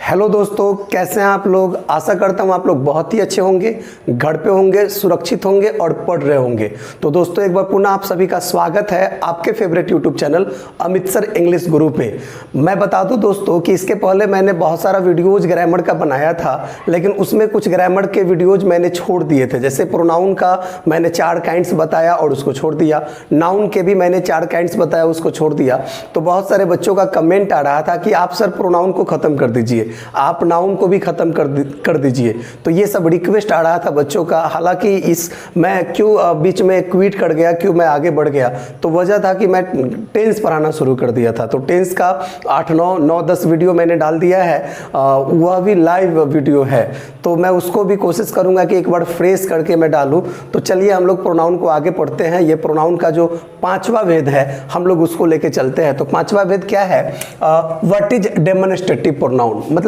Hello दोस्तों, कैसे हैं आप लोग। आशा करता हूं आप लोग बहुत ही अच्छे होंगे, घर पे होंगे, सुरक्षित होंगे और पढ़ रहे होंगे। तो दोस्तों एक बार पुनः आप सभी का स्वागत है आपके favourite YouTube channel Amit sir English गुरु पे। मैं बता दूं दोस्तों कि इसके पहले मैंने बहुत सारा वीडियोज ग्रामर का बनाया था, लेकिन उसमें कुछ ग्रामर के वीडियोज मैंने छोड़ दिए थे। जैसे प्रोनाउन का मैंने 4 काइंड्स बताया और उसको छोड़ दिया, नाउन के भी मैंने 4 काइंड्स बताया, उसको छोड़ दिया। तो बहुत सारे बच्चों का कमेंट आ रहा था कि आप सर प्रोनाउन को खत्म कर दीजिए, आप नाउन को भी खत्म कर दीजिए। तो ये सब रिक्वेस्ट आ रहा था बच्चों का। हालांकि इस मैं क्यों बीच में क्विट कर गया, क्यों मैं आगे बढ़ गया, तो वजह था कि मैं टेंस पढ़ाना शुरू कर दिया था। तो टेंस का 8, 9, 10 वीडियो मैंने डाल दिया है, वह भी लाइव वीडियो है। तो मैं उसको भी कोशिश करूंगा कि एक बार फ्रेश करके मैं डालूं। तो चलिए हम लोग प्रोनाउन को आगे पढ़ते हैं। ये प्रोनाउन का जो 5वां भेद है हम लोग उसको लेके चलते हैं। तो 5वां भेद क्या है? व्हाट इज डेमोन्स्ट्रेटिव प्रोनाउन, मतलब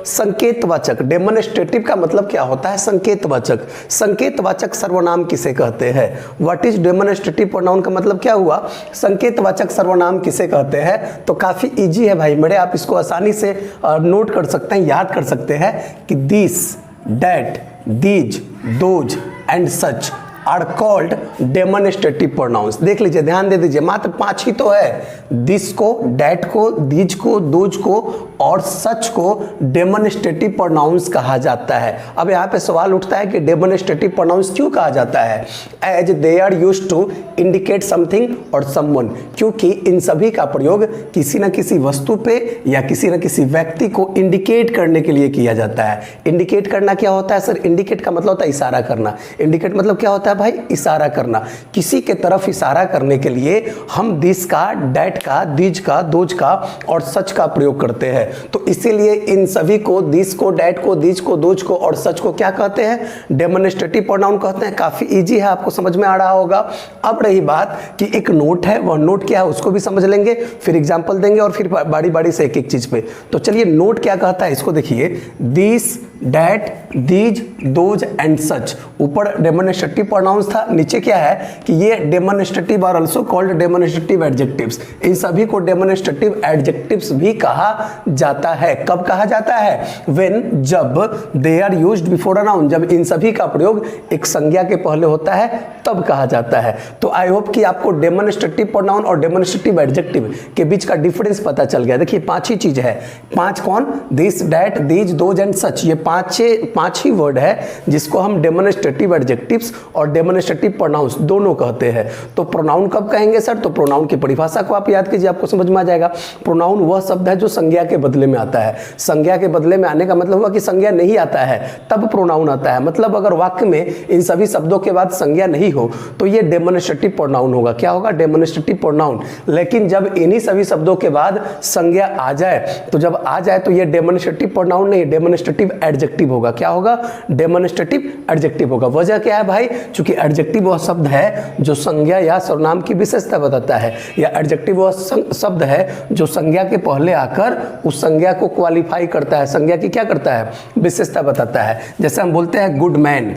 संकेतवाचक। डेमोन्स्ट्रेटिव का मतलब क्या होता है? संकेतवाचक। संकेतवाचक सर्वनाम किसे कहते हैं? व्हाट इज डेमोन्स्ट्रेटिव प्रोनाउन का मतलब क्या हुआ? संकेतवाचक सर्वनाम किसे कहते हैं? तो काफी इजी है भाई मेरे, आप इसको आसानी से नोट कर सकते हैं, याद कर सकते हैं कि this, that, these, those and such are called demonstrative pronouns. देख लीजिए, ध्यान दे दीजिए, मात्र 5 ही तो है। दिस को, डैट को, दीज को, दोज को और सच को डेमोन्स्ट्रेटिव प्रोनाउंस कहा जाता है। अब यहाँ पे सवाल उठता है कि डेमोन्स्ट्रेटिव प्रोनाउंस क्यों कहा जाता है? As they are used to indicate something और समवन, क्योंकि इन सभी का प्रयोग किसी न किसी वस्तु पे या किसी न किसी व्यक्ति को इंडिकेट करने के लिए किया जाता है। इंडिकेट करना क्या होता है सर? इंडिकेट का मतलब होता है इशारा करना। इंडिकेट मतलब क्या होता है भाई? इशारा करना। किसी के तरफ इशारा करने के लिए हम दिस का, डैट का, दीज का, दोज का और सच का प्रयोग करते हैं। तो इसीलिए इन सभी को, दिस को, डैट को, दीज को, दोज को और सच को क्या कहते हैं? डेमोन्स्ट्रेटिव प्रोनाउन कहते हैं। काफी इजी है, आपको समझ में आ रहा होगा। अब रही बात कि एक नोट है, वह नोट क्या है उसको भी समझ लेंगे, फिर एग्जांपल देंगे और फिर बारी बारी से एक एक चीज पे। तो चलिए नोट क्या कहता है इसको देखिए। This, that, these, those and such. ऊपर डेमोन्स्ट्रेटिव प्रोनाउंस था, नीचे क्या है कि ये demonstrative are also called demonstrative adjectives. इन सभी को डेमोन्स्ट्रेटिव एडजेक्टिव्स भी कहा जाता है। कब कहा जाता है? व्हेन, जब, they are used before a noun, जब इन सभी का प्रयोग एक संज्ञा के पहले होता है तब कहा जाता है। तो आई होप कि आपको डेमोन्स्ट्रेटिव प्रोनाउन और डेमोन्स्ट्रेटिव एडजेक्टिव के बीच का डिफरेंस पता चल गया। देखिए 5 ही चीज है। 5 कौन? This, that, these, those and सच। ये 5 ही वर्ड है जिसको हम डेमोन्स्ट्रेटिव एडजेक्टिव्स और डेमोन्स्ट्रेटिव प्रोनाउंस दोनों कहते हैं। तो प्रोनाउन कब कहेंगे सर? तो प्रोनाउन की परिभाषा को आप याद कीजिए, आपको समझ में आ जाएगा। प्रोनाउन वह शब्द है जो संज्ञा के बदले में आता है। संज्ञा के बदले में आने का मतलब हुआ कि संज्ञा नहीं आता है तब प्रोनाउन आता है। मतलब अगर वाक्य में इन सभी शब्दों के बाद संज्ञा नहीं हो तो ये डेमोन्स्ट्रेटिव प्रोनाउन होगा। क्या होगा? Demonstrative pronoun. लेकिन जब इन्हीं सभी शब्दों के बाद संज्ञा आ जाए, तो जब आ जाए तो ये डेमोन्स्ट्रेटिव प्रोनाउन नहीं, डेमोन्स्ट्रेटिव एडजेक्टिव होगा। क्या होगा? डेमोन्स्ट्रेटिव एडजेक्टिव होगा। वजह क्या है भाई? क्योंकि एडजेक्टिव वह शब्द है जो संज्ञा या सर्वनाम की विशेषता बताता है, या एडजेक्टिव वह शब्द है जो संज्ञा के पहले आकर उस संज्ञा को क्वालिफाई करता है, संज्ञा की क्या करता है? विशेषता बताता है। जैसे हम बोलते हैं गुड मैन,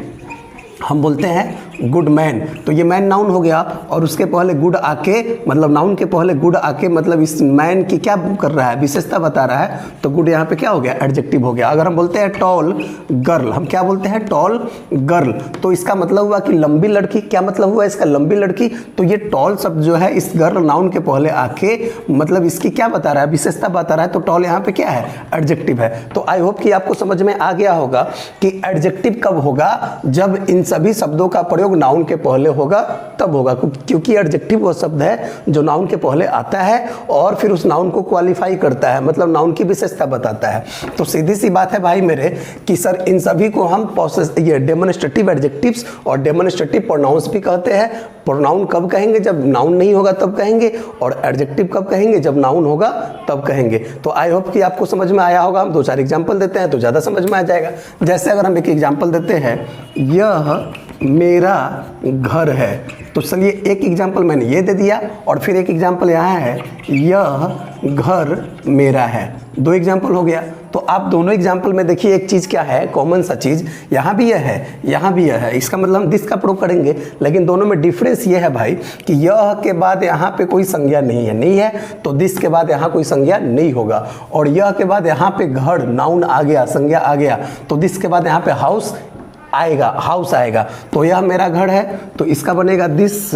हम बोलते हैं गुड मैन, तो ये मैन नाउन हो गया और उसके पहले गुड आके, मतलब नाउन के पहले गुड आके मतलब इस मैन की क्या कर रहा है? विशेषता बता रहा है। तो गुड यहाँ पे क्या हो गया? एडजेक्टिव हो गया। अगर हम बोलते हैं टॉल गर्ल, हम क्या बोलते हैं? टॉल गर्ल, तो इसका मतलब हुआ कि लंबी लड़की। क्या मतलब हुआ इसका? लंबी लड़की। तो ये टॉल शब्द जो है इस गर्ल नाउन के पहले आके मतलब इसकी क्या बता रहा है? विशेषता बता रहा है। तो टॉल यहाँ पे क्या है? एडजेक्टिव है। तो आई होप कि आपको समझ में आ गया होगा कि एडजेक्टिव कब होगा? जब इन सभी शब्दों का प्रयोग नाउन के पहले होगा तब होगा, क्योंकि एडजेक्टिव वो शब्द है जो नाउन के पहले आता है और फिर उस नाउन को क्वालिफाई करता है, मतलब नाउन की विशेषता बताता है। तो सीधी सी बात है भाई मेरे कि सर इन सभी को हम ये डेमोन्स्ट्रेटिव एडजेक्टिव्स और डेमोन्स्ट्रेटिव प्रोनाउंस भी कहते हैं। प्रोनाउन कब कहेंगे? जब नाउन नहीं होगा तब कहेंगे, और एडजेक्टिव कब कहेंगे? जब नाउन होगा तब कहेंगे। तो आई होप कि आपको समझ में आया होगा। हम 2-4 एग्जाम्पल देते हैं तो ज़्यादा समझ में आ जाएगा। जैसे अगर हम एक एग्जाम्पल देते हैं, यह मेरा घर है। तो चलिए एक एग्जाम्पल मैंने ये दे दिया और फिर एक एग्जाम्पल यहाँ है, यह घर मेरा है। दो एग्जाम्पल हो गया। तो आप दोनों एग्जाम्पल में देखिए एक चीज़ क्या है, कॉमन सा चीज़, यहाँ भी यह है, यहाँ भी यह है। इसका मतलब हम दिस का प्रयोग करेंगे, लेकिन दोनों में डिफरेंस ये है भाई कि यह के बाद यहाँ पे कोई संज्ञा नहीं है, नहीं है तो दिस के बाद यहाँ कोई संज्ञा नहीं होगा। और यह के बाद यहाँ पे घर नाउन आ गया, संज्ञा आ गया, तो दिस के बाद यहाँ पे हाउस आएगा, हाउस आएगा। तो यह मेरा घर है, तो इसका बनेगा दिस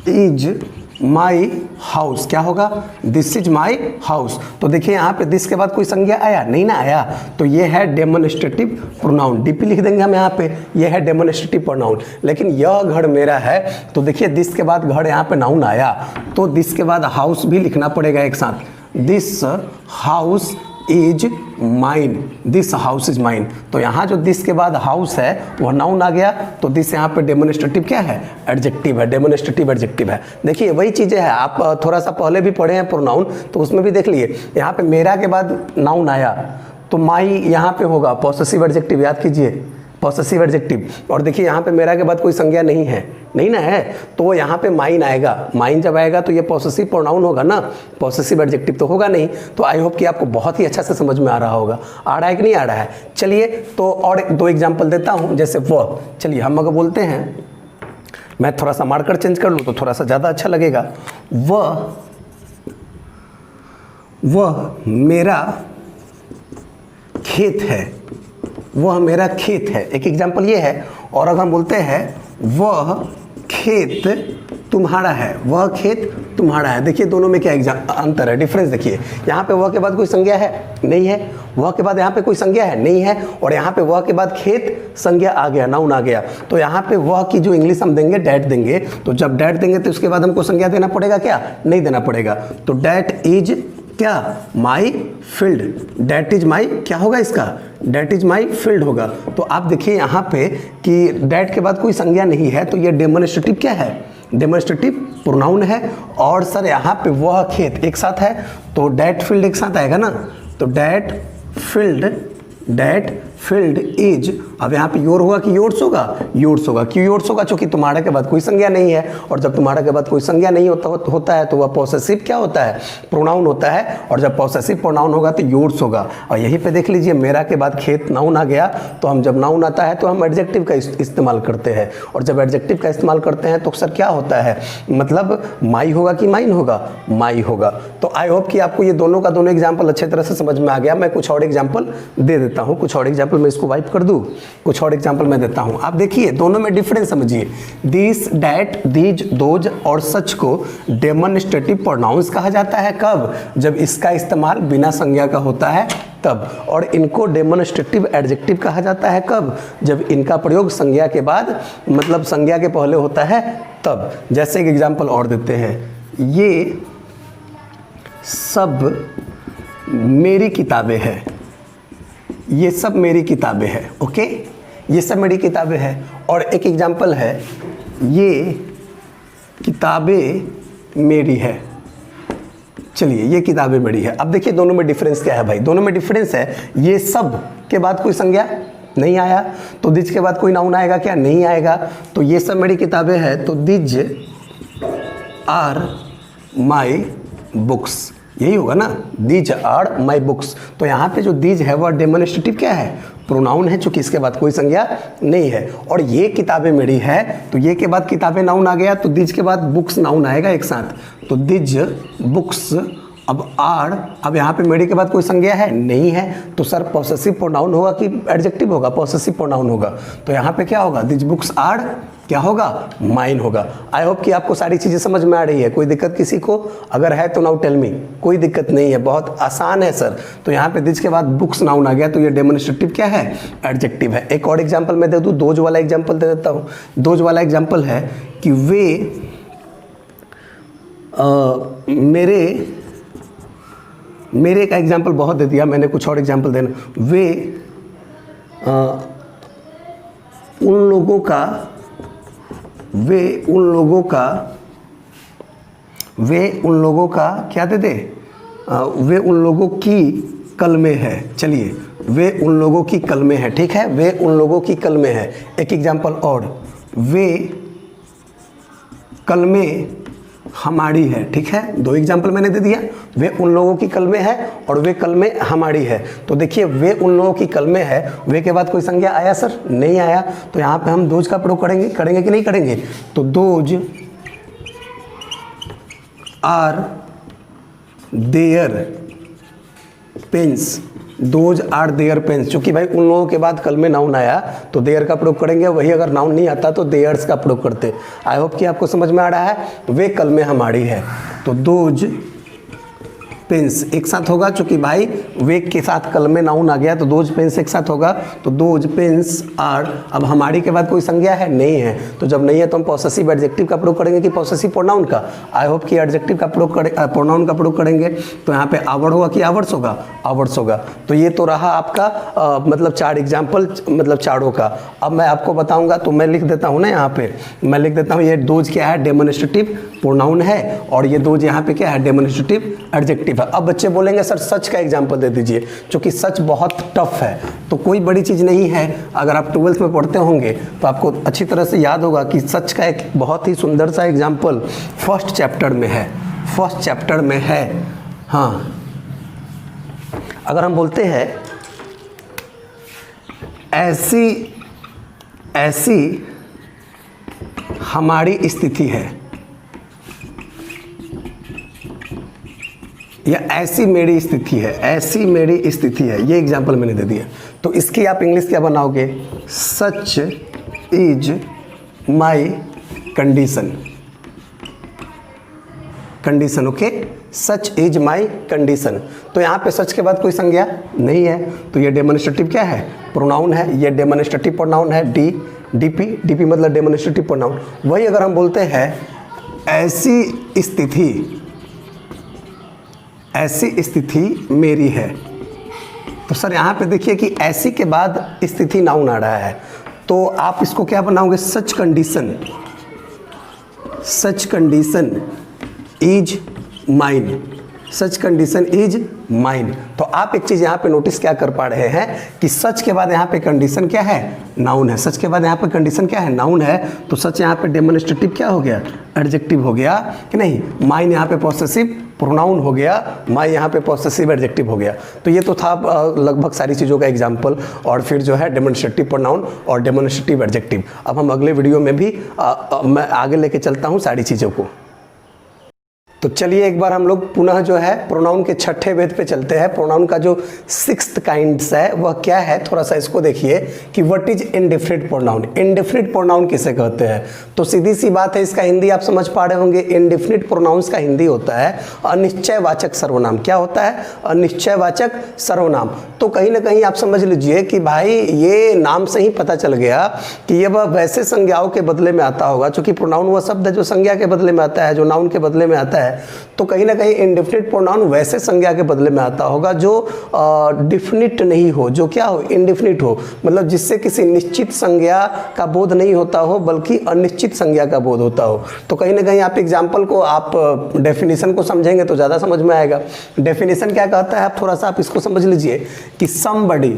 इज माई हाउस। क्या होगा? This is my house. तो देखिए यहाँ पे दिस के बाद कोई संज्ञा आया नहीं ना आया, तो ये है डेमोन्स्ट्रेटिव प्रोनाउन। डीपी लिख देंगे हम यहाँ पे, ये है डेमोन्स्ट्रेटिव प्रोनाउन। लेकिन यह घर मेरा है, तो देखिए दिस के बाद घर यहाँ पे नाउन आया, तो दिस के बाद हाउस भी लिखना पड़ेगा एक साथ। This house is mine, this house is mine. तो यहाँ जो दिस के बाद हाउस है वह नाउन आ गया, तो दिस यहाँ पे डेमोन्स्ट्रेटिव क्या है? एडजेक्टिव है, डेमोन्स्ट्रेटिव एडजेक्टिव है। देखिए वही चीज़ें हैं, आप थोड़ा सा पहले भी पढ़े हैं प्रोनाउन, तो उसमें भी देख लिए, यहाँ पे मेरा के बाद नाउन आया तो माई यहाँ पे होगा पॉसेसिव एडजेक्टिव, याद कीजिए पॉसेसिव एडजेक्टिव। और देखिए यहाँ पे मेरा के बाद कोई संज्ञा नहीं है, नहीं ना है, तो यहाँ पे माइन आएगा। माइन जब आएगा तो ये पॉसेसिव प्रोनाउन होगा ना, पॉसेसिव एडजेक्टिव तो होगा नहीं। तो आई होप कि आपको बहुत ही अच्छा से समझ में आ रहा होगा। आ रहा है कि नहीं आ रहा है? चलिए तो और दो एग्जाम्पल देता हूँ, जैसे वह। चलिए हम अगर बोलते हैं, मैं थोड़ा सा मार्कर चेंज कर लूँ तो थोड़ा सा ज़्यादा अच्छा लगेगा। वह मेरा खेत है, वह मेरा खेत है, एक एग्जाम्पल ये है। और अगर हम बोलते हैं वह खेत तुम्हारा है, वह खेत तुम्हारा है, देखिए दोनों में क्या अंतर है, डिफरेंस देखिए। यहाँ पे वह के बाद कोई संज्ञा है नहीं है, वह के बाद यहाँ पे कोई संज्ञा है नहीं है, और यहाँ पे वह के बाद खेत संज्ञा आ गया, नाउन आ गया। तो यहाँ पे वह की जो इंग्लिश हम देंगे डैट देंगे, तो जब डैट देंगे तो उसके बाद हमको संज्ञा देना पड़ेगा क्या? नहीं देना पड़ेगा। तो डैट इज क्या? My field. That is my क्या होगा इसका? डैट इज माई फील्ड होगा। तो आप देखिए यहाँ पे कि डैट के बाद कोई संज्ञा नहीं है, तो ये डेमोन्स्ट्रेटिव क्या है? डेमोन्स्ट्रेटिव प्रोनाउन है। और सर यहाँ पे वह खेत एक साथ है, तो डैट फील्ड एक साथ आएगा ना, तो डैट फील्ड इज, अब यहाँ पे योर होगा कि योर्स होगा? योर्स होगा। क्यों योर्स होगा? क्योंकि तुम्हारा के बाद कोई संज्ञा नहीं है, और जब तुम्हारा के बाद कोई संज्ञा नहीं होता है तो वह पॉसेसिव क्या होता है? प्रोनाउन होता है। और जब पॉसेसिव प्रोनाउन होगा तो योर्स होगा। और यहीं पे देख लीजिए मेरा के बाद खेत नाउन आ गया, तो हम जब नाउन आता है तो हम एडजेक्टिव का इस्तेमाल करते हैं, और जब एडजेक्टिव का इस्तेमाल करते हैं तो सर क्या होता है? मतलब माई होगा कि माइन होगा? माई होगा। तो आई होप कि आपको ये दोनों का दोनों एग्जाम्पल अच्छे तरह से समझ में आ गया। मैं कुछ और एग्जाम्पल दे देता हूँ, कुछ और एग्जाम्पल मैं इसको वाइप कर दूँ, कुछ और एग्जाम्पल मैं देता हूं। आप देखिए दोनों में डिफरेंस समझिए। दिस, डैट, दीज, दोज और सच को डेमोन्स्ट्रेटिव प्रोनाउंस कहा जाता है। कब? जब इसका इस्तेमाल बिना संज्ञा का होता है तब। और इनको डेमोन्स्ट्रेटिव एडजेक्टिव कहा जाता है कब? जब इनका प्रयोग संज्ञा के बाद, मतलब संज्ञा के पहले होता है तब। जैसे एक एग्जाम्पल और देते हैं, ये सब मेरी किताबें हैं, ये सब मेरी किताबें हैं। ओके, ये सब मेरी किताबें हैं। और एक एग्जाम्पल है, ये किताबें मेरी है। चलिए ये किताबें मेरी है। अब देखिए दोनों में डिफरेंस क्या है भाई? दोनों में डिफरेंस है, ये सब के बाद कोई संज्ञा नहीं आया, तो दिज के बाद कोई नाउन आएगा क्या? नहीं आएगा। तो ये सब मेरी किताबें हैं, तो दिज आर माई बुक्स, यही होगा ना, दीज आर माई बुक्स। तो यहाँ पे जो दीज है वह डेमोन्स्ट्रेटिव क्या है? प्रोनाउन है, चूंकि इसके बाद कोई संज्ञा नहीं है। और ये किताबें मेरी है, तो ये के बाद किताबें नाउन आ गया, तो दीज के बाद बुक्स नाउन आएगा एक साथ, तो दीज बुक्स। अब आर, अब यहाँ पे मेरी के बाद कोई संज्ञा है नहीं है, तो सर पॉसेसिव प्रोनाउन होगा कि एडजेक्टिव होगा? पॉसेसिव प्रोनाउन होगा। तो यहाँ पे क्या होगा? दिस बुक्स आर क्या होगा? माइन होगा। आई होप कि आपको सारी चीज़ें समझ में आ रही है। कोई दिक्कत किसी को अगर है तो नाउ टेल मी। कोई दिक्कत नहीं है, बहुत आसान है सर। तो यहाँ पे दिस के बाद बुक्स नाउन आ गया, तो ये डेमोन्स्ट्रेटिव क्या है? एडजेक्टिव है। एक और एग्जाम्पल मैं दे दूँ, दोज वाला एग्जाम्पल दे देता हूँ। दोज वाला एग्जाम्पल है कि वे मेरे का एग्जाम्पल बहुत दे दिया मैंने, कुछ और एग्जाम्पल देना। वे उन लोगों का क्या दे दे? वे उन लोगों की कलमे है। चलिए वे उन लोगों की कलमे है, ठीक है, वे उन लोगों की कलमे है। एक एग्जाम्पल और, वे कलमें हमारी है। ठीक है, दो एग्जाम्पल मैंने दे दिया, वे उन लोगों की कलमें है और वे कलमें हमारी है। तो देखिए वे उन लोगों की कलमें है, वे के बाद कोई संज्ञा आया सर? नहीं आया। तो यहाँ पे हम दोज का प्रयोग करेंगे कि नहीं करेंगे? तो those are their pens, those are their pens. चूंकि भाई उन लोगों के बाद कल में नाउन आया तो देयर का प्रयोग करेंगे, वही अगर नाउन नहीं आता तो देयर्स का प्रयोग करते। आई होप कि आपको समझ में आ रहा है। वे कल में हमारी है, तो दोज पेन्स एक साथ होगा, चूंकि भाई वे के साथ कल में नाउन आ गया तो दोज पेन्स एक साथ होगा। तो दोज पेन्स आर, अब हमारी के बाद कोई संज्ञा है? नहीं है। तो जब नहीं है तो हम पॉसेसिव एडजेक्टिव का प्रयोग करेंगे कि पॉसेसिव प्रोनाउन का? आई होप कि एडजेक्टिव का प्रयोग प्रोनाउन का प्रयोग करेंगे। तो यहाँ पे आवर होगा कि आवर्स होगा? आवर्स होगा। तो ये तो रहा आपका मतलब 4 एग्जाम्पल, मतलब चारों का। अब मैं आपको बताऊंगा, तो मैं लिख देता हूँ ना, यहाँ पे मैं लिख देता हूँ, ये दोज क्या है? डेमोन्स्ट्रेटिव प्रोनाउन है, और ये दोज यहाँ पे क्या है? डेमोन्स्ट्रेटिव एडजेक्टिव है। अब बच्चे बोलेंगे सर सच का एग्जाम्पल दे दीजिए, क्योंकि सच बहुत टफ है। तो कोई बड़ी चीज़ नहीं है, अगर आप 12th में पढ़ते होंगे तो आपको अच्छी तरह से याद होगा कि सच का एक बहुत ही सुंदर सा एग्जाम्पल फर्स्ट चैप्टर में है, फर्स्ट चैप्टर में है। हाँ, अगर हम बोलते हैं ऐसी हमारी स्थिति है, या ऐसी मेरी स्थिति है, ऐसी मेरी स्थिति है, ये एग्जाम्पल मैंने दे दिया। तो इसकी आप इंग्लिश क्या बनाओगे? Such is my condition. Condition, okay, such is my condition. तो यहाँ पे सच के बाद कोई संज्ञा नहीं है, तो ये डेमोन्स्ट्रेटिव क्या है? प्रोनाउन है। ये डेमोन्स्ट्रेटिव प्रोनाउन है, डीपी मतलब डेमोन्स्ट्रेटिव प्रोनाउन। वही अगर हम बोलते हैं ऐसी स्थिति मेरी है, तो सर यहाँ पे देखिए कि ऐसी के बाद स्थिति नाउन आ रहा है, तो आप इसको क्या बनाओगे? Such condition is mine, such condition is mine. तो आप एक चीज़ यहाँ पे नोटिस क्या कर पा रहे हैं कि सच के बाद यहाँ पे कंडीशन क्या है? नाउन है। सच के बाद यहाँ पे कंडीशन क्या है? नाउन है। तो सच यहाँ पे डेमोन्स्ट्रेटिव क्या हो गया? एडजेक्टिव हो गया कि नहीं? माइन यहाँ पे पॉसेसिव प्रोनाउन हो गया, माई यहाँ पे पॉसेसिव एडजेक्टिव हो गया। तो ये तो था लगभग सारी चीज़ों का एग्जाम्पल, और फिर जो है डेमोन्स्ट्रेटिव प्रोनाउन और डेमोन्स्ट्रेटिव एडजेक्टिव। अब हम अगले वीडियो में भी मैं आगे लेके चलता हूँ सारी चीज़ों को। तो चलिए एक बार हम लोग पुनः जो है प्रोनाउन के छठे वेद पे चलते हैं। प्रोनाउन का जो 6th काइंड्स है वह क्या है, थोड़ा सा इसको देखिए कि what is indefinite pronoun. Indefinite pronoun किसे कहते हैं? तो सीधी सी बात है, इसका हिंदी आप समझ पा रहे होंगे। इंडेफिनिट प्रोनाउंस का हिंदी होता है अनिश्चयवाचक सर्वनाम। क्या होता है? अनिश्चयवाचक सर्वनाम। तो कहीं ना कहीं आप समझ लीजिए कि भाई ये नाम से ही पता चल गया कि ये वह वैसे संज्ञाओं के बदले में आता होगा, चूंकि प्रोनाउन वह शब्द है जो संज्ञा के बदले में आता है, जो नाउन के बदले में आता है। तो कहीं ना कहीं इंडेफिनिट प्रोनाउन वैसे संज्ञा के बदले में आता होगा जो डिफिनिट नहीं हो, जो क्या हो? इंडेफिनिट हो, मतलब जिससे किसी निश्चित संज्ञा का बोध नहीं होता हो बल्कि अनिश्चित संज्ञा का बोध होता हो। तो कहीं ना कहीं आप एग्जाम्पल को, आप डेफिनेशन को समझेंगे तो ज़्यादा समझ में आएगा। डेफिनेशन क्या कहता है, आप थोड़ा सा आप इसको समझ लीजिए कि समबडी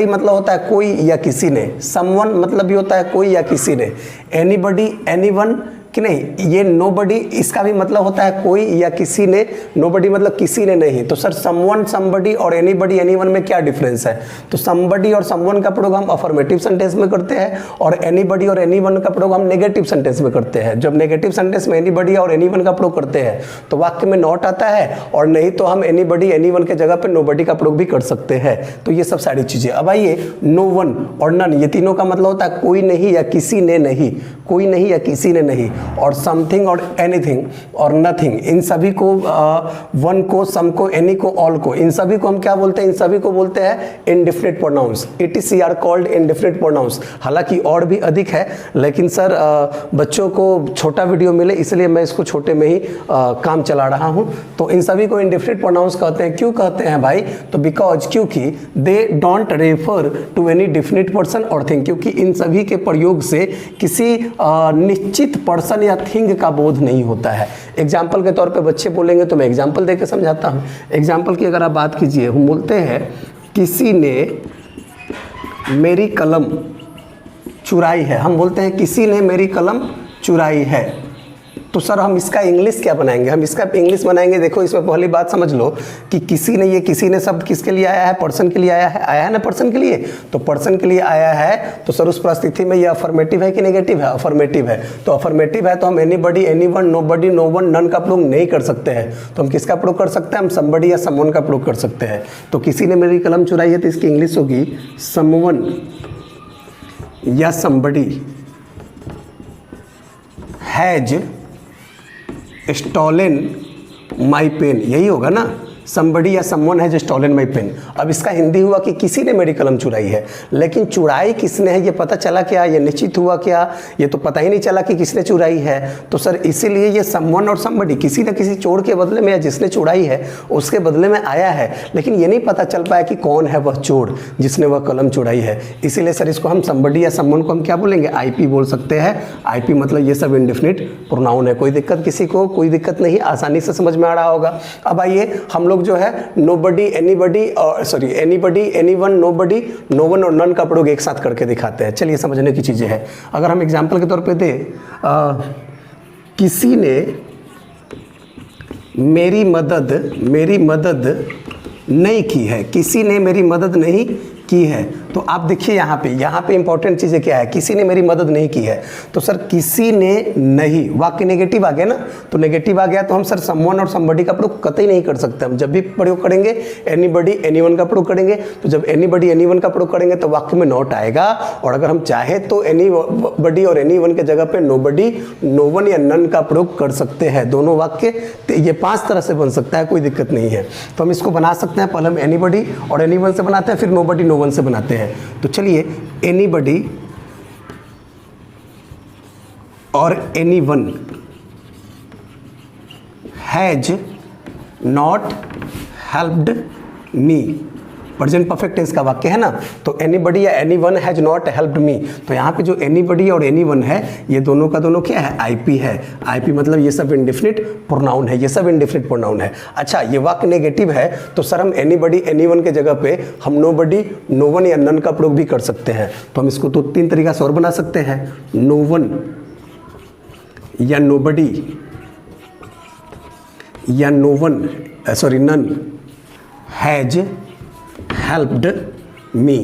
मतलब होता है कोई या किसी ने, समवन मतलब भी होता है कोई या किसी ने, एनीबडी एनीवन कि नहीं, ये नोबडी इसका भी मतलब होता है कोई या किसी ने, नोबडी मतलब किसी ने नहीं। तो सर समवन, समबडी और एनीबडी एनीवन में क्या डिफरेंस है? तो समबडी और समवन का प्रयोग हम अफर्मेटिव सेंटेंस में करते हैं और एनीबडी और एनीवन का प्रयोग हम नेगेटिव सेंटेंस में करते हैं। जब नेगेटिव सेंटेंस में एनीबडी और एनीवन का प्रयोग करते हैं तो वाक्य में नॉट आता है, और नहीं तो हम एनीबडी एनीवन के जगह पर नोबडी का प्रयोग भी कर सकते हैं। तो ये सब सारी चीजें। अब आइए, नो वन और नन, ये तीनों का मतलब होता है कोई नहीं या किसी ने नहीं, कोई नहीं या किसी ने नहीं। और समथिंग और एनीथिंग और नथिंग, इन सभी को, वन को, सम को, एनी को, ऑल को, इन सभी को हम क्या बोलते हैं? इन सभी को बोलते हैं indefinite pronouns. ETC are called indefinite pronouns. हालांकि और भी अधिक है, लेकिन सर बच्चों को छोटा वीडियो मिले इसलिए मैं इसको छोटे में ही काम चला रहा हूं। तो इन सभी को इंडेफिनिट प्रोनाउंस कहते हैं। क्यों कहते हैं भाई? तो बिकॉज, क्योंकि they don't refer to any definite person और थिंग, क्योंकि इन सभी के प्रयोग से किसी निश्चित पर्सन या थिंग का बोध नहीं होता है। एग्जाम्पल के तौर पे बच्चे बोलेंगे तो मैं एग्जाम्पल देके समझाता हूँ। एग्जाम्पल की अगर आप बात कीजिए, हम बोलते हैं किसी ने मेरी कलम चुराई है, हम बोलते हैं किसी ने मेरी कलम चुराई है। तो सर हम इसका इंग्लिश क्या बनाएंगे? हम इसका इंग्लिश बनाएंगे, देखो इसमें पहली बात समझ लो कि किसी ने, ये किसी ने शब्द किसके लिए आया है? पर्सन के लिए आया है ना, पर्सन के लिए। तो पर्सन के लिए आया है तो सर उस परिस्थिति में ये अफर्मेटिव है कि नेगेटिव है? अफर्मेटिव है। तो अफर्मेटिव है तो हम anybody, anyone, nobody, no one, none का प्रयोग नहीं कर सकते हैं। तो हम किसका प्रयोग कर सकते हैं? हम समबडी या समवन का प्रयोग कर सकते हैं। तो किसी ने मेरी कलम चुराई है तो इसकी इंग्लिश होगी समवन या somebody has stolen my pen, यही होगा ना, somebody या someone has stolen my pen। अब इसका हिंदी हुआ कि किसी ने मेरी कलम चुराई है, लेकिन चुराई किसने है ये पता चला क्या? ये निश्चित हुआ क्या? ये तो पता ही नहीं चला कि किसने चुराई है। तो सर इसीलिए ये someone और somebody किसी न किसी चोर के बदले में या जिसने चुराई है उसके बदले में आया है, लेकिन ये नहीं पता चल पाया कि कौन है वह चोर जिसने वह कलम चुराई है। इसीलिए सर इसको हम somebody या someone को हम क्या बोलेंगे? IP बोल सकते हैं। IP मतलब ये सब इंडेफिनिट प्रोनाउन है। कोई दिक्कत किसी को? कोई दिक्कत नहीं, आसानी से समझ में आ रहा होगा। अब आइए हम लोग जो है नोबडी, एनीबडी और sorry anybody, anyone, nobody, no one और नन का प्रयोग एक साथ करके दिखाते हैं। चलिए समझने की चीजें हैं। अगर हम एग्जांपल के तौर पे दे, किसी ने मेरी मदद नहीं की है, किसी ने मेरी मदद नहीं की है। तो आप देखिए यहाँ पे इंपॉर्टेंट चीज़ें क्या है? किसी ने मेरी मदद नहीं की है। तो सर किसी ने नहीं, वाक्य नेगेटिव आ गया ना, तो नेगेटिव आ गया तो हम सर समवन और समबडी का प्रयोग कतई नहीं कर सकते। हम जब भी प्रयोग करेंगे एनीबडी, एनीवन का प्रयोग करेंगे। तो जब एनीबडी, एनीवन का प्रयोग करेंगे तो वाक्य में नॉट आएगा, और अगर हम चाहे तो एनीबडी और एनीवन के जगह पे नोबडी, नोवन या नन का प्रयोग कर सकते हैं। दोनों वाक्य ये 5 तरह से बन सकता है, कोई दिक्कत नहीं है। तो हम इसको बना सकते हैं, पहले हम एनीबडी और एनीवन से बनाते हैं, फिर नोबडी, नोवन से बनाते हैं। तो चलिए एनीबडी और anyone has not helped me, present perfect tense का वाक्य है ना। तो एनीबडी या anyone has not helped me, तो यहाँ पे जो एनीबडी और एनीवन है ये दोनों का दोनों क्या है? आईपी है। आईपी मतलब ये सब इंडेफिनिट प्रोनाउन है, ये सब इंडेफिनिट प्रोनाउन है। अच्छा ये वाक्य नेगेटिव है तो सर हम एनीबडी, एनीवन के जगह पे हम नोबडी, नोवन या नन का प्रयोग भी कर सकते हैं। तो हम इसको तो 3 तरीका से और बना सकते हैं, नोवन या नोबडी या no one sorry none has helped me,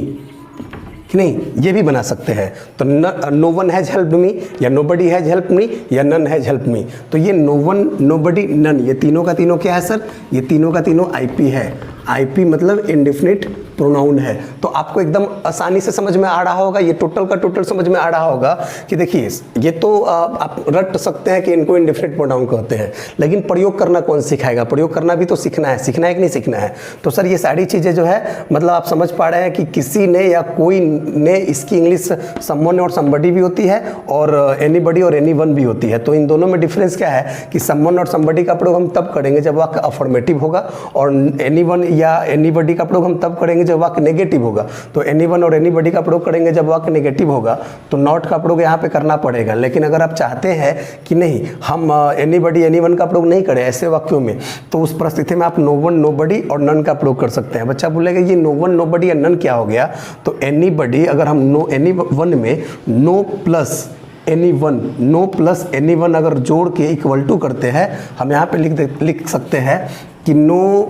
कि नहीं, ये भी बना सकते हैं। तो no one has helped me या नोबडी हैज हेल्प्ड मी या नन हैज हेल्प्ड मी। तो ये नो वन, नोबडी, नन, ये तीनों का तीनों क्या है सर? ये तीनों का तीनों आईपी है। आईपी मतलब इंडेफिनिट प्रोनाउन है। तो आपको एकदम आसानी से समझ में आ रहा होगा, ये टोटल का टोटल समझ में आ रहा होगा कि देखिए ये तो आप रट सकते हैं कि इनको इंडेफिनिट प्रोनाउन कहते हैं, लेकिन प्रयोग करना कौन सिखाएगा? प्रयोग करना भी तो सीखना है कि नहीं सीखना है? तो सर ये सारी चीज़ें जो है मतलब आप समझ पा रहे हैं कि किसी ने या कोई ने, इसकी इंग्लिश समवन और समबडी भी होती है और एनीबडी और एनीवन भी होती है। तो इन दोनों में डिफरेंस क्या है कि समवन और समबडी का प्रयोग हम तब करेंगे जब वाक्य अफर्मेटिव होगा, और एनीवन या एनीबडी का प्रयोग हम तब करेंगे जब वाक्य नेगेटिव होगा। तो एनीवन और एनीबडी का प्रयोग करेंगे जब वाक्य नेगेटिव होगा, तो नॉट का प्रयोग यहाँ पे करना पड़ेगा। लेकिन अगर आप चाहते हैं कि नहीं हम एनीबडी, एनीवन का प्रयोग नहीं करें ऐसे वाक्यों में, तो उस परिस्थिति में आप नो वन, नोबडी और नन का प्रयोग कर सकते हैं। बच्चा बोलेगा ये नो वन, नोबडी या नन क्या हो गया? तो एनीबडी, अगर हम नो एनीवन में no plus anyone, no plus anyone अगर जोड़ के इक्वल टू करते हैं, हम यहाँ पे लिख सकते हैं कि no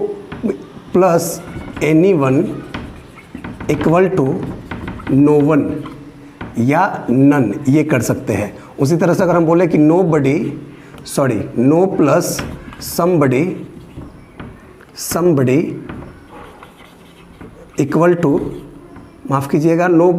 plus anyone equal to no one या नन, ये कर सकते हैं। उसी तरह से अगर हम बोले कि no plus somebody equal to, माफ़ कीजिएगा, no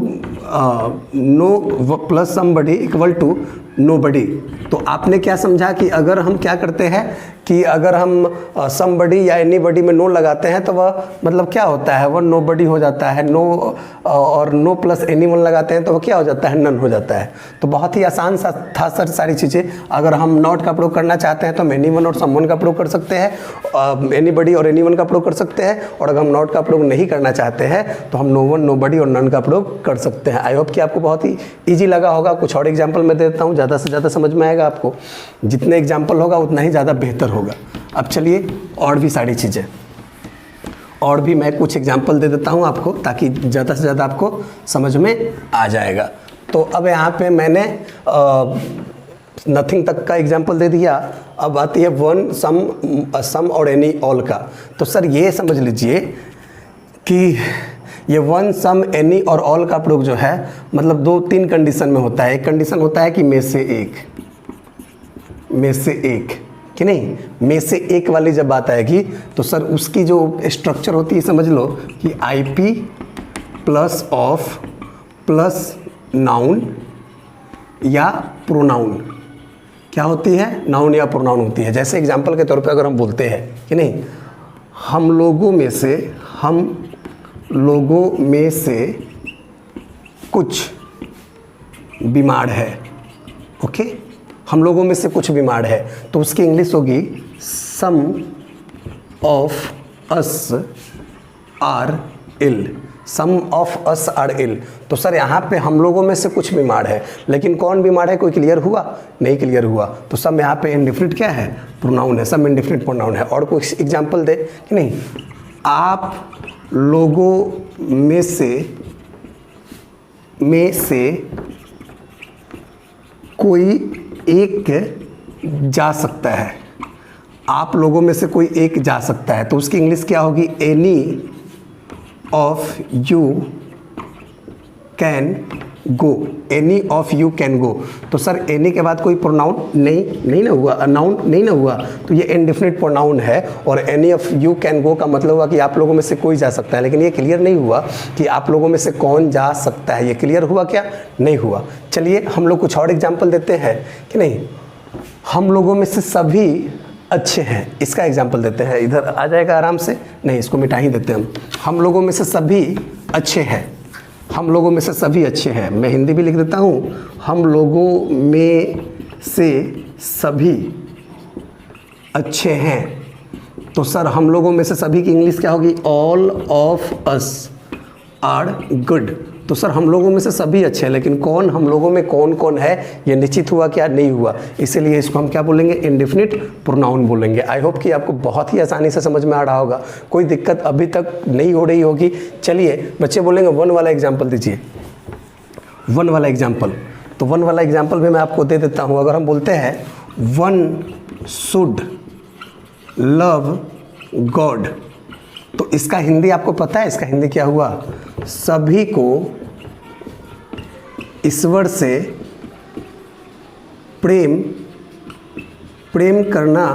plus somebody equal to nobody, तो आपने क्या समझा कि अगर हम क्या करते हैं कि अगर हम समबडी या एनीबडी में नो लगाते हैं तो वह मतलब क्या होता है? वह नोबडी हो जाता है। नो और नो प्लस एनीवन लगाते हैं तो वह क्या हो जाता है? नन हो जाता है। तो बहुत ही आसान सा था सर सारी चीज़ें। अगर हम नॉट का प्रयोग करना चाहते हैं तो हम एनीवन और समवन का प्रयोग कर सकते हैं, एनीबडी और एनीवन का प्रयोग कर सकते हैं, और अगर हम नॉट का प्रयोग नहीं करना चाहते हैं तो हम नो वन, नोबडी और नन का प्रयोग कर सकते हैं। आई होप कि आपको बहुत ही ईजी लगा होगा। कुछ और एग्जाम्पल मैं देता हूँ, ज़्यादा से ज़्यादा समझ में आएगा आपको। जितने एग्जाम्पल होगा उतना ही ज़्यादा बेहतर होगा। अब चलिए और भी सारी चीज़ें, और भी मैं कुछ एग्जाम्पल दे देता हूँ आपको, ताकि ज़्यादा से ज़्यादा आपको समझ में आ जाएगा। तो अब यहाँ पे मैंने नथिंग तक का एग्जाम्पल दे दिया। अब आती है वन, सम और एनी, ऑल का। तो सर ये समझ लीजिए कि ये वन, सम, एनी और ऑल का प्रयोग जो है मतलब 2-3 कंडीशन में होता है। एक कंडीशन होता है कि में से एक कि नहीं, में से एक वाली जब बात आएगी तो सर उसकी जो स्ट्रक्चर होती है समझ लो कि IP plus of plus noun या प्रोनाउन। क्या होती है? नाउन या प्रोनाउन होती है। जैसे एग्जांपल के तौर पे अगर हम बोलते हैं कि नहीं, हम लोगों में से कुछ बीमार है। ओके, हम लोगों में से कुछ बीमार है, तो उसकी इंग्लिश होगी some of us are ill. Some of us are ill. तो सर यहाँ पे हम लोगों में से कुछ बीमार है, लेकिन कौन बीमार है कोई क्लियर हुआ? नहीं क्लियर हुआ। तो सम यहाँ पे इंडिफिनिट क्या है? प्रोनाउन है। सम इंडिफिनिट प्रोनाउन है। और कोई एग्जाम्पल दे कि नहीं, आप लोगों में से कोई एक जा सकता है। आप लोगों में से कोई एक जा सकता है, तो उसकी इंग्लिश क्या होगी? Any of you can go. Any of you can go. तो सर एनी के बाद कोई प्रोनाउन नहीं ना हुआ, नाउन नहीं ना हुआ, तो ये इंडेफिनिट प्रोनाउन है। और any of you can go का मतलब हुआ कि आप लोगों में से कोई जा सकता है, लेकिन ये क्लियर नहीं हुआ कि आप लोगों में से कौन जा सकता है। ये क्लियर हुआ क्या? नहीं हुआ। चलिए हम लोग कुछ और एग्जाम्पल देते हैं कि नहीं, हम लोगों में से सभी अच्छे हैं। इसका एग्जाम्पल देते हैं, इधर आ जाएगा आराम से। नहीं, इसको मिटा ही देते हैं हम लोगों में से सभी अच्छे हैं। हम लोगों में से सभी अच्छे हैं। मैं हिंदी भी लिख देता हूँ, हम लोगों में से सभी अच्छे हैं। तो सर हम लोगों में से सभी की इंग्लिश क्या होगी? All of us are good. तो सर हम लोगों में से सभी अच्छे हैं, लेकिन कौन हम लोगों में कौन कौन है ये निश्चित हुआ क्या? नहीं हुआ। इसीलिए इसको हम क्या बोलेंगे? इंडेफिनिट प्रोनाउन बोलेंगे। आई होप कि आपको बहुत ही आसानी से समझ में आ रहा होगा, कोई दिक्कत अभी तक नहीं हो रही होगी। चलिए बच्चे बोलेंगे वन वाला एग्जाम्पल दीजिए। वन वाला एग्जाम्पल, तो वन वाला एग्जाम्पल भी मैं आपको दे देता हूँ। अगर हम बोलते हैं वन शुड लव गॉड, तो इसका हिंदी आपको पता है? इसका हिंदी क्या हुआ? सभी को ईश्वर से प्रेम करना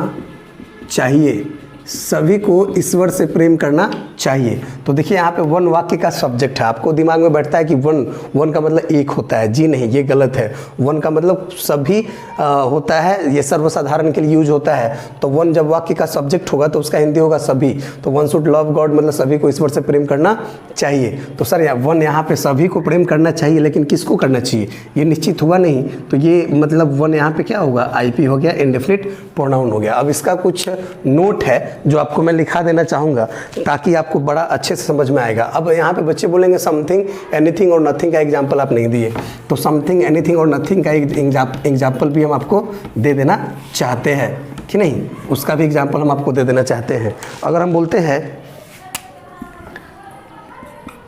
चाहिए। सभी को ईश्वर से प्रेम करना चाहिए। तो देखिए यहाँ पे वन वाक्य का सब्जेक्ट है। आपको दिमाग में बैठता है कि वन का मतलब एक होता है। जी नहीं, ये गलत है। वन का मतलब सभी होता है, ये सर्वसाधारण के लिए यूज होता है। तो वन जब वाक्य का सब्जेक्ट होगा तो उसका हिंदी होगा सभी। तो वन शुड लव गॉड मतलब सभी को ईश्वर से प्रेम करना चाहिए। तो सर वन यहाँ पे सभी को प्रेम करना चाहिए, लेकिन किसको करना चाहिए ये निश्चित हुआ नहीं। तो ये मतलब वन यहाँ पे क्या होगा? आईपी हो गया, इंडेफिनिट प्रोनाउन हो गया। अब इसका कुछ नोट है जो आपको मैं लिखा देना चाहूँगा ताकि आपको बड़ा अच्छे से समझ में आएगा। अब यहाँ पे बच्चे बोलेंगे समथिंग, एनीथिंग और नथिंग का एग्जाम्पल आप नहीं दिए, तो समथिंग, एनीथिंग और नथिंग का एग्जाम्पल भी हम आपको दे देना चाहते हैं कि नहीं, उसका भी एग्जाम्पल हम आपको दे देना चाहते हैं। अगर हम बोलते हैं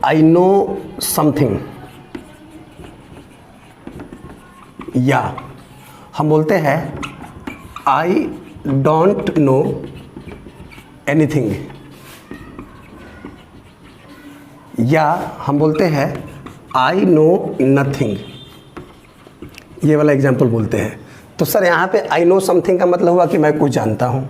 आई नो समथिंग, या हम बोलते हैं आई डोंट नो एनीथिंग, या हम बोलते हैं आई नो नथिंग, ये वाला एग्जाम्पल बोलते हैं। तो सर यहाँ पे आई नो समथिंग का मतलब हुआ कि मैं कुछ जानता हूँ,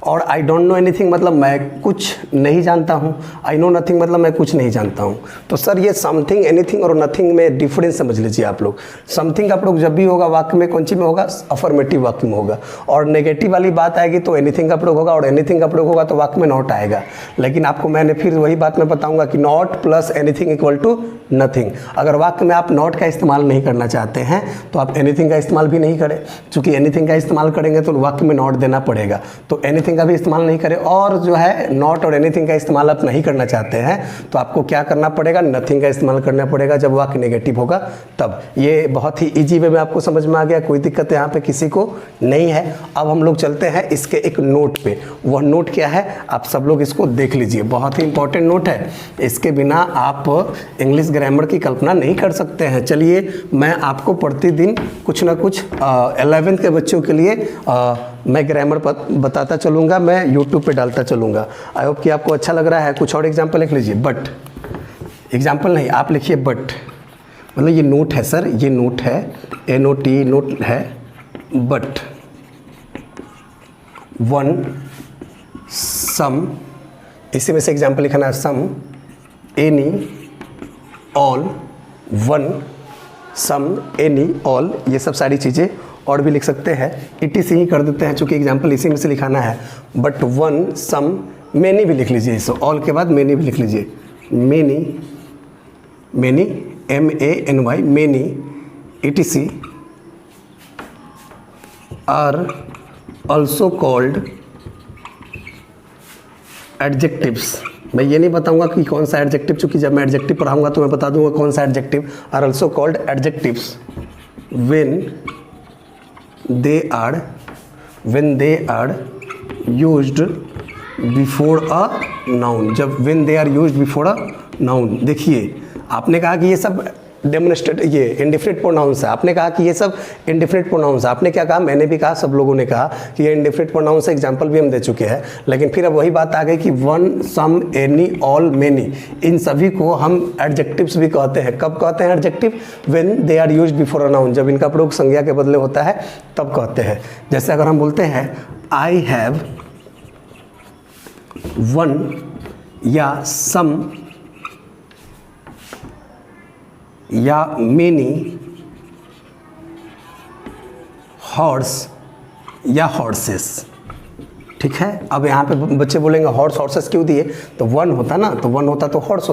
और आई डोंट नो एनीथिंग मतलब मैं कुछ नहीं जानता हूँ। आई नो नथिंग मतलब मैं कुछ नहीं जानता हूँ। तो सर ये समथिंग, एनीथिंग और नथिंग में डिफरेंस समझ लीजिए आप लोग। समथिंग का प्रयोग जब भी होगा वाक्य में कौन सी में होगा? अफर्मेटिव वाक्य में होगा। और नेगेटिव वाली बात आएगी तो एनीथिंग का प्रयोग होगा, और एनीथिंग का प्रयोग होगा तो वाक्य में नॉट आएगा। लेकिन आपको मैंने फिर वही बात मैं बताऊँगा कि not plus anything equal to nothing. अगर वाक्य में आप नॉट का इस्तेमाल नहीं करना चाहते हैं तो आप एनीथिंग का इस्तेमाल भी नहीं करें, चूँकि एनीथिंग का इस्तेमाल करेंगे तो वाक्य में नॉट देना पड़ेगा। तो एनीथिंग नथिंग का भी इस्तेमाल नहीं करें, और जो है नॉट और एनीथिंग का इस्तेमाल आप नहीं करना चाहते हैं तो आपको क्या करना पड़ेगा, नथिंग का इस्तेमाल करना पड़ेगा जब वाक्य नेगेटिव होगा तब। ये बहुत ही इजी वे में आपको समझ में आ गया, कोई दिक्कत यहाँ पे किसी को नहीं है। अब हम लोग चलते हैं इसके एक नोट पे। वह नोट क्या है आप सब लोग इसको देख लीजिए, बहुत ही इंपॉर्टेंट नोट है, इसके बिना आप इंग्लिश ग्रामर की कल्पना नहीं कर सकते हैं। चलिए मैं आपको प्रतिदिन कुछ ना कुछ 11th के बच्चों के लिए मैं ग्रामर बताता चलूँगा, मैं यूट्यूब पे डालता चलूँगा। आई होप कि आपको अच्छा लग रहा है। कुछ और एग्जाम्पल लिख लीजिए। बट, एग्जाम्पल नहीं, आप लिखिए बट, मतलब ये नोट है सर, ये नोट है, NOT नोट है। बट वन सम, इसी में से एग्जाम्पल लिखना है, सम, एनी, ऑल, वन, सम, एनी, ऑल, ये सब सारी चीज़ें और भी लिख सकते हैं, ETC ही कर देते हैं चूँकि एग्जाम्पल इसी में से लिखाना है। बट वन सम मैनी भी लिख लीजिए, इसे ऑल के बाद मैनी भी लिख लीजिए। Many, many, MANY, many, ETC are also called adjectives. मैं ये नहीं बताऊंगा कि कौन सा एडजेक्टिव, चूँकि जब मैं एडजेक्टिव पढ़ाऊंगा तो मैं बता दूंगा कौन सा adjective. Are also called adjectives when they are used before a noun। जब when they are used before a noun, देखिए आपने कहा कि ये सब डेमोन्स्ट्रेट, ये इंडिफिनिट प्रोनाउंस है, आपने कहा कि ये सब इंडिफिनिट प्रोनाउंस है। आपने क्या कहा, मैंने भी कहा, सब लोगों ने कहा कि ये इंडिफिनिट प्रोनाउंस है, एग्जांपल भी हम दे चुके हैं। लेकिन फिर अब वही बात आ गई कि वन, सम, एनी, ऑल, मेनी, इन सभी को हम एडजेक्टिव्स भी कहते हैं। कब कहते हैं adjective? When they are used before a noun, जब इनका प्रयोग संज्ञा के बदले होता है तब कहते हैं। जैसे अगर हम बोलते हैं आई हैव वन या सम या मेनी हॉर्स या हॉर्सेस, ठीक है। अब यहाँ पे बच्चे बोलेंगे हॉर्स हॉर्सेस क्यों दिए, तो वन होता ना, तो वन होता तो हॉर्स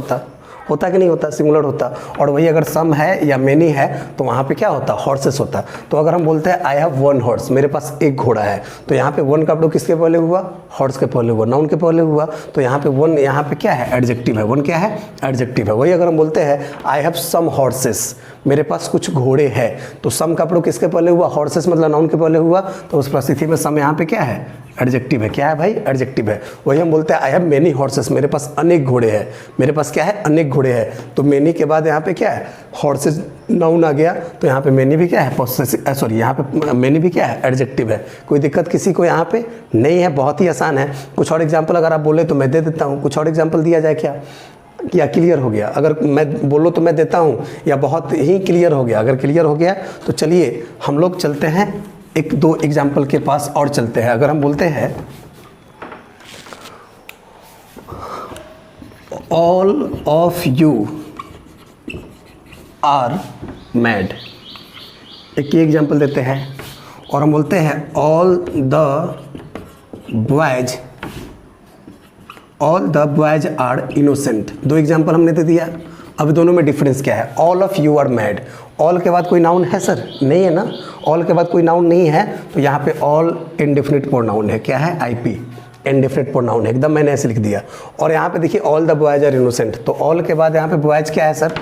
होता कि नहीं होता, सिंगुलर होता। और वही अगर सम है या मेनी है तो वहाँ पे क्या होता, हॉर्सेस होता। तो अगर हम बोलते हैं आई हैव वन हॉर्स, मेरे पास एक घोड़ा है, तो यहाँ पे वन का प्रयोग किसके पहले हुआ, हॉर्स के पहले हुआ, नाउन के पहले हुआ। तो यहाँ पे वन, यहाँ पे क्या है, एडजेक्टिव है। वन क्या है, एडजेक्टिव है। वही अगर हम बोलते हैं आई हैव सम हॉर्सेस, मेरे पास कुछ घोड़े हैं, तो सम का प्रयोग किसके पहले हुआ, हॉर्सेस मतलब नाउन के पहले हुआ। तो उस परिस्थिति में सम यहाँ पे क्या है, एडजेक्टिव है। क्या है भाई, एडजेक्टिव है। वही हम बोलते हैं आई हैव मेनी हॉर्सेस, मेरे पास अनेक घोड़े हैं, मेरे पास क्या है, अनेक घोड़े हैं। तो मेनी के बाद यहाँ पे क्या है, हॉर्सेस नाउन आ गया, तो यहाँ पे मेनी भी क्या है, पॉसेसिव, सॉरी यहाँ पे मेनी भी क्या है, एडजेक्टिव है। कोई दिक्कत किसी को यहाँ पे नहीं है, बहुत ही आसान है। कुछ और एग्जाम्पल अगर आप बोले तो मैं दे देता हूँ। कुछ और एग्जाम्पल दिया जाए क्या क्लियर हो गया? अगर मैं बोलो तो मैं देता हूँ, या बहुत ही क्लियर हो गया? अगर क्लियर हो गया तो चलिए हम लोग चलते हैं एक दो एग्जाम्पल के पास और चलते हैं। अगर हम बोलते हैं all of you are mad, एक ही एग्जाम्पल देते हैं। और हम बोलते हैं all the boys are innocent. दो एग्जाम्पल हमने दे दिया। अब दोनों में डिफरेंस क्या है? All of you are mad, all के बाद कोई नाउन है सर? नहीं है ना, ऑल के बाद कोई नाउन नहीं है, तो यहाँ पे ऑल इंडेफिनिट प्रोनाउन है। क्या है, IP, इंडेफिनिट प्रोनाउन है, एकदम मैंने ऐसे लिख दिया। और यहाँ पे देखिए all the boys are innocent, तो ऑल के बाद यहाँ पे बॉयज क्या है सर?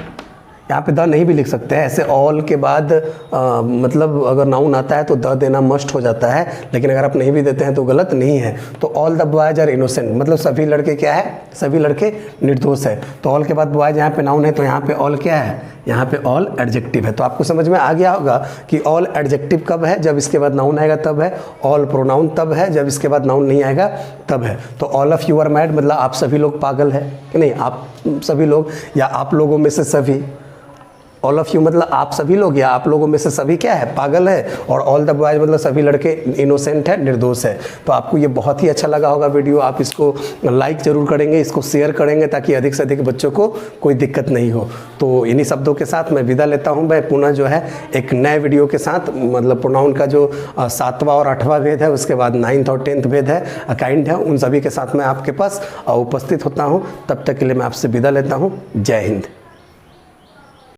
यहाँ पे द नहीं भी लिख सकते हैं। ऐसे ऑल के बाद मतलब अगर नाउन आता है तो द देना मस्ट हो जाता है, लेकिन अगर आप नहीं भी देते हैं तो गलत नहीं है। तो all the boys are innocent मतलब सभी लड़के क्या है, सभी लड़के निर्दोष है। तो ऑल के बाद बॉयज यहाँ पे नाउन है, तो यहाँ पे ऑल क्या है, यहाँ पे ऑल एडजेक्टिव है। तो आपको समझ में आ गया होगा कि ऑल एडजेक्टिव कब है, जब इसके बाद नाउन आएगा तब है। ऑल प्रोनाउन तब है, जब इसके बाद नाउन नहीं आएगा तब है। तो all of you are mad मतलब आप सभी लोग पागल है कि नहीं, आप सभी लोग या आप लोगों में से सभी। ऑल ऑफ यू मतलब आप सभी लोग या आप लोगों में से सभी क्या है, पागल है। और ऑल द बॉयज मतलब सभी लड़के इनोसेंट है, निर्दोष है। तो आपको ये बहुत ही अच्छा लगा होगा वीडियो। आप इसको लाइक जरूर करेंगे, इसको शेयर करेंगे, ताकि अधिक से अधिक बच्चों को कोई दिक्कत नहीं हो। तो इन्हीं शब्दों के साथ मैं विदा लेता हूँ। मैं पुनः जो है एक नए वीडियो के साथ, मतलब प्रोनाउन का जो 7वां और 8वां भेद है, उसके बाद 9th और 10th भेद है, काइंड है, उन सभी के साथ मैं आपके पास उपस्थित होता हूँ। तब तक के लिए मैं आपसे विदा लेता हूँ। जय हिंद।